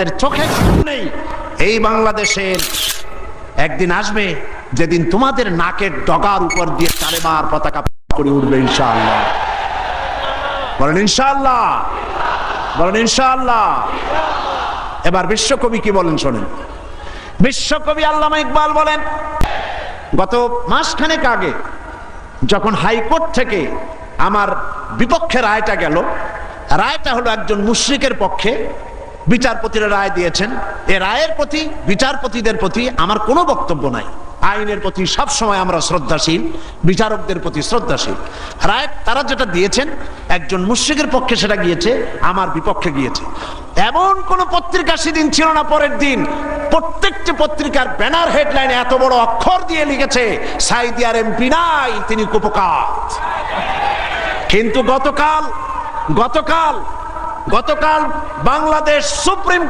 তোমাদের চোখের সামনেই এই বাংলাদেশের একদিন আসবে যেদিন তোমাদের নাকের ডগার উপর দিয়ে কালেমার পতাকা করে উঠবে ইনশাআল্লাহ। বলেন ইনশাআল্লাহ, বলেন ইনশাআল্লাহ। এবার বিশ্বকবি কি বলেন শোনেন। বিশ্বকবি আল্লামা ইকবাল বলেন, গত মাসখানেক আগে যখন হাইকোর্ট থেকে আমার বিপক্ষে রায়টা গেল, রায়টা হলো একজন মুশরিকের পক্ষে, বিচারপতিরা রায় দিয়েছেন। এ রায়ের প্রতি, বিচারপতিদের প্রতি আমার কোনো বক্তব্য নাই। আইনের প্রতি সবসময় আমরা শ্রদ্ধাশীল, বিচারকদের প্রতি শ্রদ্ধাশীল। রায় তারা যেটা দিয়েছেন, একজন মুশরিকের পক্ষে সেটা গিয়েছে, আমার বিপক্ষে গিয়েছে। এমন কোন পত্রিকা সেদিন ছিল না পরের দিন প্রত্যেকটি পত্রিকার ব্যানার হেডলাইনে এত বড় অক্ষর দিয়ে লিখেছে সাঈদী আর এমপি নাই, তিনি কুপকাত। কিন্তু গতকাল বাংলাদেশ সুপ্রিম কোর্ট